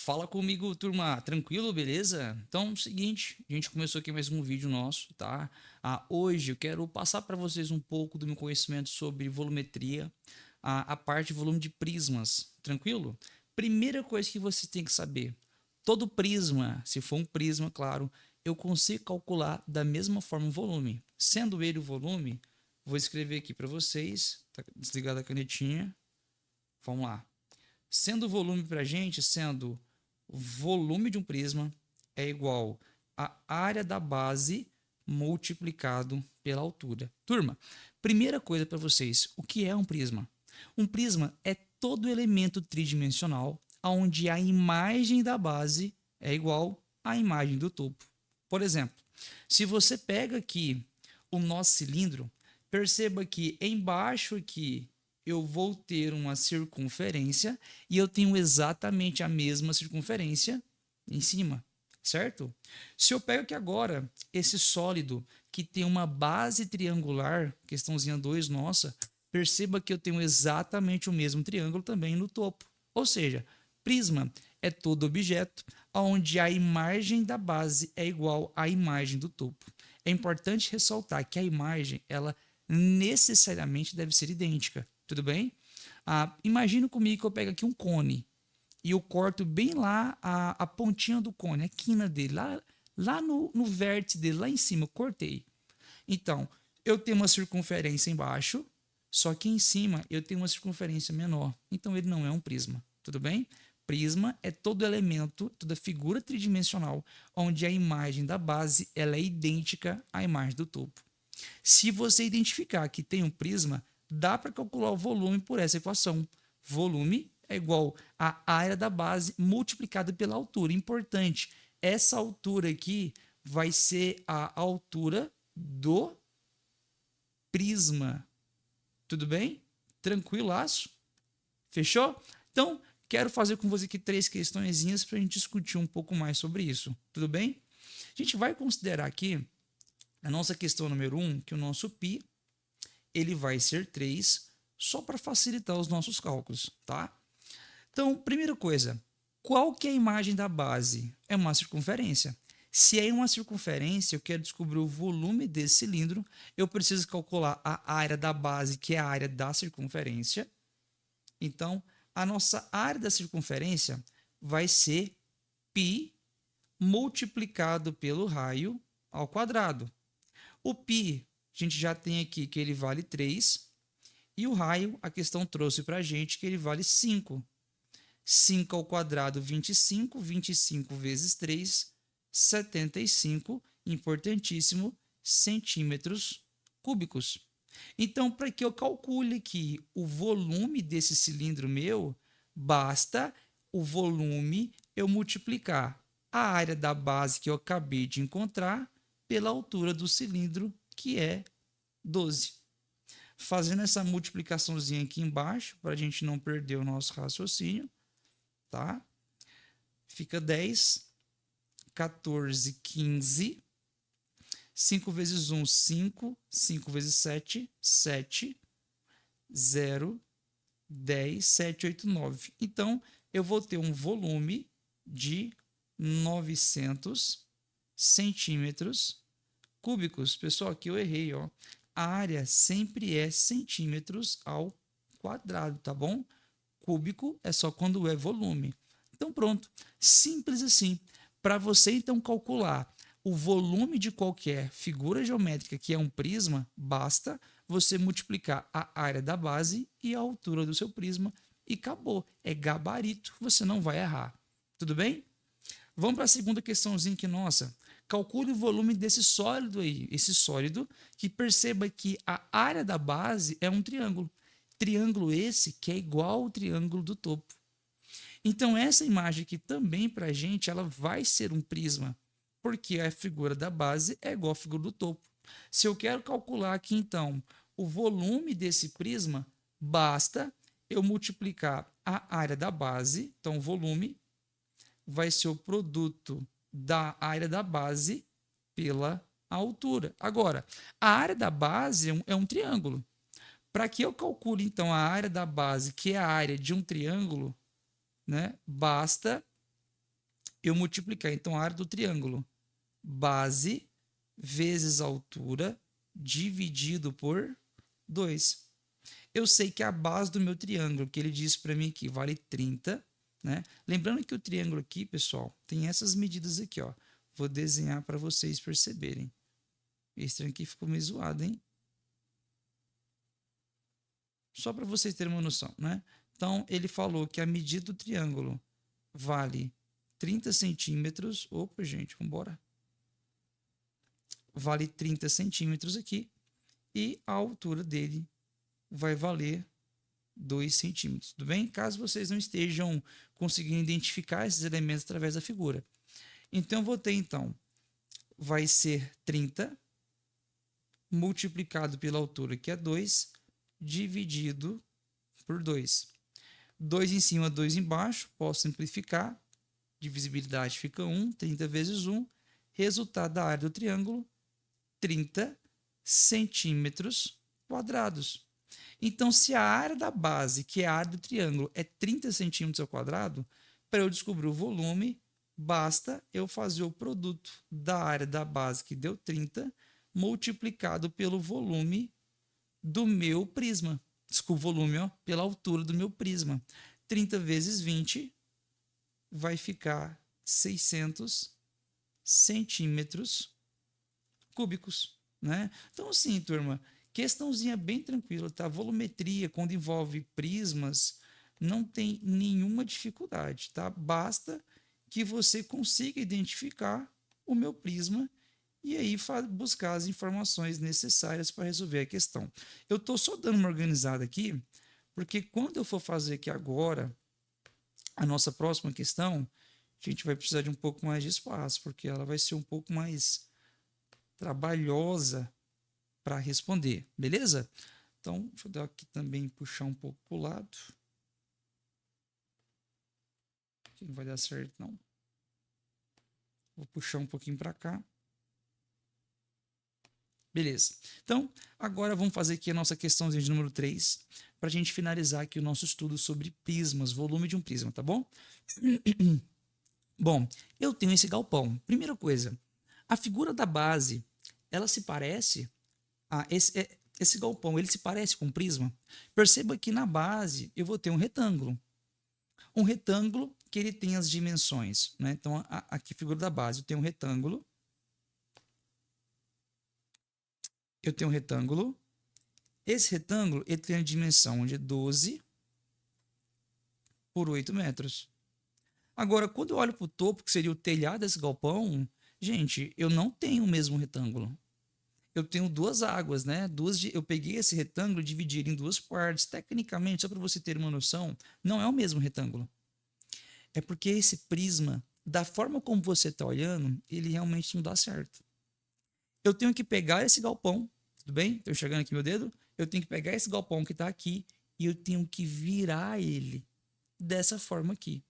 Fala comigo, turma. Tranquilo, beleza? Então, é o seguinte, a gente começou aqui mais um vídeo nosso, tá? Hoje eu quero passar para vocês um pouco do meu conhecimento sobre volumetria, a parte de volume de prismas, tranquilo? Primeira coisa que você tem que saber, todo prisma, se for um prisma, claro, eu consigo calcular da mesma forma o volume. Sendo ele o volume, vou escrever aqui para vocês, tá desligada a canetinha, vamos lá. Sendo o volume para a gente, sendo o volume de um prisma é igual a área da base multiplicado pela altura. Turma, primeira coisa para vocês, o que é um prisma? Um prisma é todo elemento tridimensional onde a imagem da base é igual à imagem do topo. Por exemplo, se você pega aqui o nosso cilindro, perceba que embaixo aqui eu vou ter uma circunferência e eu tenho exatamente a mesma circunferência em cima, certo? Se eu pego aqui agora esse sólido que tem uma base triangular, questãozinha 2 nossa, perceba que eu tenho exatamente o mesmo triângulo também no topo. Ou seja, prisma é todo objeto onde a imagem da base é igual à imagem do topo. É importante ressaltar que a imagem, ela necessariamente deve ser idêntica. Tudo bem? Imagina comigo que eu pego aqui um cone e eu corto bem lá a pontinha do cone, a quina dele, lá no vértice dele, lá em cima, eu cortei. Então, eu tenho uma circunferência embaixo, só que em cima eu tenho uma circunferência menor. Então, ele não é um prisma. Tudo bem? Prisma é todo elemento, toda figura tridimensional, onde a imagem da base ela é idêntica à imagem do topo. Se você identificar que tem um prisma, dá para calcular o volume por essa equação. Volume é igual à área da base multiplicada pela altura. Importante, essa altura aqui vai ser a altura do prisma. Tudo bem? Tranquilaço? Fechou? Então, quero fazer com você aqui 3 questõezinhas para a gente discutir um pouco mais sobre isso. Tudo bem? A gente vai considerar aqui a nossa questão número 1, que o nosso π ele vai ser 3, só para facilitar os nossos cálculos, tá? Então, primeira coisa, qual que é a imagem da base? É uma circunferência. Se é uma circunferência, eu quero descobrir o volume desse cilindro, eu preciso calcular a área da base, que é a área da circunferência. Então, a nossa área da circunferência vai ser π multiplicado pelo raio ao quadrado. O π, a gente já tem aqui que ele vale 3, e o raio, a questão trouxe para a gente que ele vale 5. 5 ao quadrado, 25, 25 vezes 3, 75, importantíssimo, centímetros cúbicos. Então, para que eu calcule aqui o volume desse cilindro meu, basta o volume eu multiplicar a área da base que eu acabei de encontrar pela altura do cilindro, que é 12. Fazendo essa multiplicaçãozinha aqui embaixo, para a gente não perder o nosso raciocínio, tá? Fica 10, 14, 15. 5 vezes 1, 5. 5 vezes 7, 7. 0, 10, 7, 8, 9. Então, eu vou ter um volume de 900 centímetros cúbicos. Pessoal, aqui eu errei, ó. A área sempre é centímetros ao quadrado, tá bom? Cúbico é só quando é volume. Então, pronto. Simples assim. Para você, então, calcular o volume de qualquer figura geométrica que é um prisma, basta você multiplicar a área da base e a altura do seu prisma e acabou. É gabarito, você não vai errar. Tudo bem? Vamos para a segunda questãozinha aqui, nossa. Calcule o volume desse sólido aí. Esse sólido, que perceba que a área da base é um triângulo. Triângulo esse que é igual ao triângulo do topo. Então, essa imagem aqui também, para a gente, ela vai ser um prisma, porque a figura da base é igual à figura do topo. Se eu quero calcular aqui, então, o volume desse prisma, basta eu multiplicar a área da base, então, o volume vai ser o produto da área da base pela altura. Agora, a área da base é um triângulo. Para que eu calcule, então, a área da base, que é a área de um triângulo, né, basta eu multiplicar, então, a área do triângulo, base vezes altura, dividido por 2. Eu sei que a base do meu triângulo, que ele diz para mim aqui, vale 30, né? Lembrando que o triângulo aqui, pessoal, tem essas medidas aqui, ó. Vou desenhar para vocês perceberem. Esse triângulo aqui ficou meio zoado, hein? Só para vocês terem uma noção, né? Então, ele falou que a medida do triângulo vale 30 centímetros. Opa, gente, vamos embora. Vale 30 centímetros aqui. E a altura dele vai valer 2 centímetros. Tudo bem? Caso vocês não estejam conseguindo identificar esses elementos através da figura. Então, eu vou ter, então, vai ser 30 multiplicado pela altura, que é 2, dividido por 2. 2 em cima, 2 embaixo, posso simplificar. Divisibilidade fica 1, 30 vezes 1. Resultado da área do triângulo, 30 centímetros quadrados. Então, se a área da base, que é a área do triângulo, é 30 centímetros ao quadrado, para eu descobrir o volume, basta eu fazer o produto da área da base, que deu 30, multiplicado pelo volume do meu prisma. Desculpa, o volume, ó, pela altura do meu prisma. 30 vezes 20 vai ficar 600 centímetros cúbicos, né? Então, assim, turma, questãozinha bem tranquila, tá? Volumetria, quando envolve prismas, não tem nenhuma dificuldade, tá? Basta que você consiga identificar o meu prisma e aí buscar as informações necessárias para resolver a questão. Eu estou só dando uma organizada aqui, porque quando eu for fazer aqui agora a nossa próxima questão, a gente vai precisar de um pouco mais de espaço, porque ela vai ser um pouco mais trabalhosa para responder, beleza? Então, deixa eu dar aqui também, puxar um pouco para o lado. Aqui não vai dar certo, não. Vou puxar um pouquinho para cá. Beleza. Então, agora vamos fazer aqui a nossa questãozinha de número 3, para a gente finalizar aqui o nosso estudo sobre prismas, volume de um prisma, tá bom? Bom, eu tenho esse galpão. Primeira coisa, a figura da base, ela se parece a esse galpão, ele se parece com um prisma? Perceba que na base eu vou ter um retângulo. Um retângulo que ele tem as dimensões, né? Então, aqui a figura da base, eu tenho um retângulo. Eu tenho um retângulo. Esse retângulo ele tem a dimensão de 12 por 8 metros. Agora, quando eu olho para o topo, que seria o telhado desse galpão, gente, eu não tenho o mesmo retângulo. Eu tenho duas águas, né? Eu peguei esse retângulo e dividi ele em duas partes. Tecnicamente, só para você ter uma noção, não é o mesmo retângulo. É porque esse prisma, da forma como você está olhando, ele realmente não dá certo. Eu tenho que pegar esse galpão, tudo bem? Estou enxergando aqui meu dedo. Eu tenho que pegar esse galpão que está aqui e eu tenho que virar ele dessa forma aqui.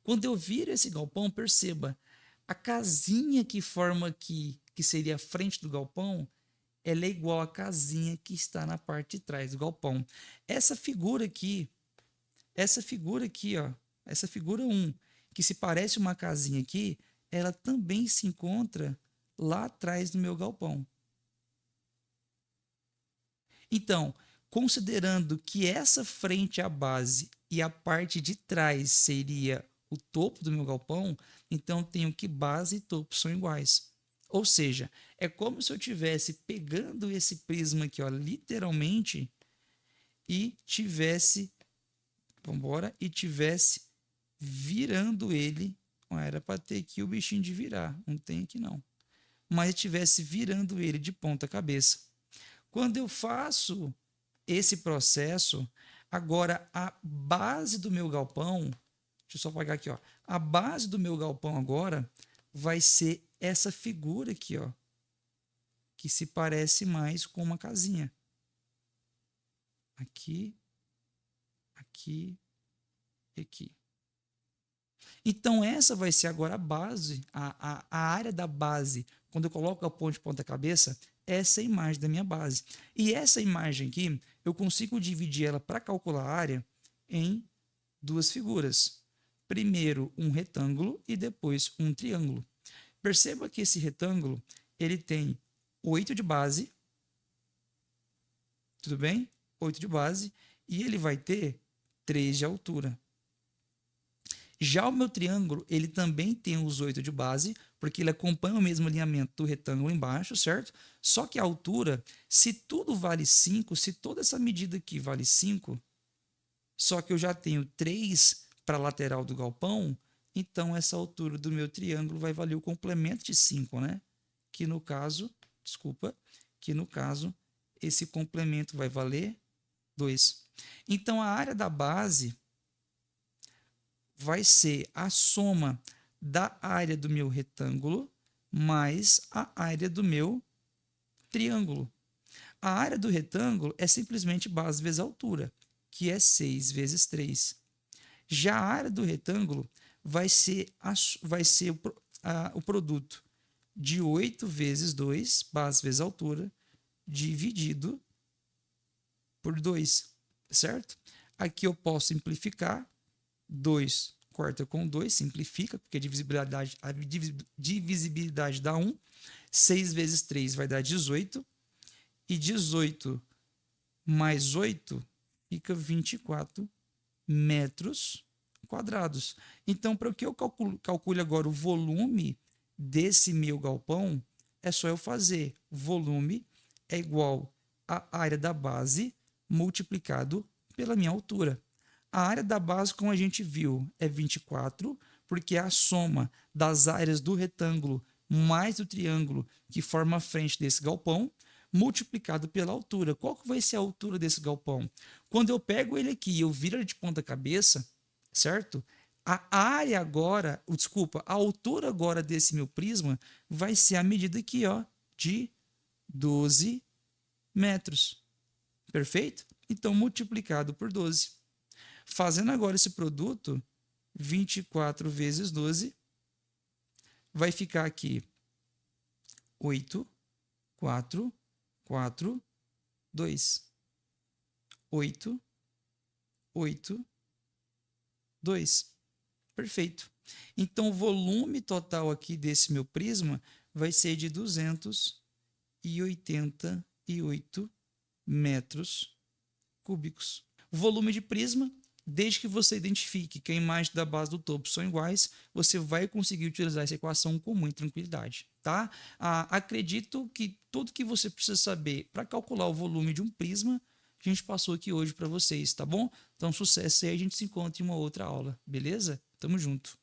Quando eu viro esse galpão, perceba, a casinha que forma aqui, que seria a frente do galpão, ela é igual à casinha que está na parte de trás do galpão. Essa figura aqui, ó, essa figura 1, que se parece uma casinha aqui, ela também se encontra lá atrás do meu galpão. Então, considerando que essa frente é a base e a parte de trás seria o topo do meu galpão, então tenho que base e topo são iguais. Ou seja, é como se eu estivesse pegando esse prisma aqui, ó, literalmente, e tivesse, e tivesse virando ele. Ó, era para ter aqui o bichinho de virar, não tem aqui não. Mas estivesse virando ele de ponta cabeça. Quando eu faço esse processo, agora a base do meu galpão, deixa eu só apagar aqui, ó. A base do meu galpão agora vai ser essa figura aqui, ó, que se parece mais com uma casinha. Aqui, aqui e aqui. Então, essa vai ser agora a base, a área da base. Quando eu coloco a ponte de ponta-cabeça, essa é a imagem da minha base. E essa imagem aqui, eu consigo dividir ela para calcular a área em duas figuras. primeiro um retângulo e depois um triângulo. Perceba que esse retângulo ele tem 8 de base, tudo bem? 8 de base, e ele vai ter 3 de altura. Já o meu triângulo, ele também tem os 8 de base, porque ele acompanha o mesmo alinhamento do retângulo embaixo, certo? Só que a altura, se tudo vale 5, se toda essa medida aqui vale 5, só que eu já tenho 3 para a lateral do galpão, então essa altura do meu triângulo vai valer o complemento de 5, né? Que no caso, esse complemento vai valer 2. Então a área da base vai ser a soma da área do meu retângulo mais a área do meu triângulo. A área do retângulo é simplesmente base vezes altura, que é 6 vezes 3. Já a área do retângulo vai ser o produto de 8 vezes 2, base vezes altura, dividido por 2, certo? Aqui eu posso simplificar. 2 corta com 2, simplifica, porque a divisibilidade dá 1. 6 vezes 3 vai dar 18. E 18 mais 8 fica 24 metros quadrados. Então, para que eu calcule agora o volume desse meu galpão, é só eu fazer volume é igual à área da base multiplicado pela minha altura. A área da base, como a gente viu, é 24, porque é a soma das áreas do retângulo mais do triângulo que forma a frente desse galpão, multiplicado pela altura. Qual que vai ser a altura desse galpão? Quando eu pego ele aqui e eu viro ele de ponta cabeça, certo? A área agora, a altura agora desse meu prisma vai ser a medida aqui, ó, de 12 metros. Perfeito? Então, multiplicado por 12. Fazendo agora esse produto, 24 vezes 12, vai ficar aqui 8, 4, 4, 2. 8, 8, 2. Perfeito. Então, o volume total aqui desse meu prisma vai ser de 288 metros cúbicos. O volume de prisma, desde que você identifique que a imagem da base do topo são iguais, você vai conseguir utilizar essa equação com muita tranquilidade, tá? Acredito que tudo que você precisa saber para calcular o volume de um prisma, a gente passou aqui hoje para vocês, tá bom? Então, sucesso aí, a gente se encontra em uma outra aula, beleza? Tamo junto,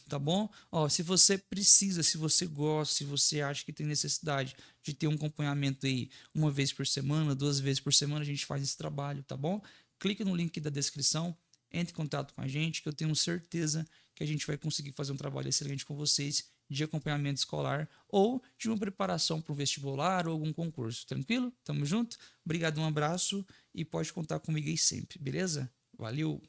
tá bom? Ó, se você precisa, se você gosta, se você acha que tem necessidade de ter um acompanhamento aí 1 vez por semana, 2 vezes por semana, a gente faz esse trabalho, tá bom? Clique no link da descrição, entre em contato com a gente, que eu tenho certeza que a gente vai conseguir fazer um trabalho excelente com vocês de acompanhamento escolar ou de uma preparação para o vestibular ou algum concurso. Tranquilo? Tamo junto? Obrigado, um abraço e pode contar comigo aí sempre, beleza? Valeu!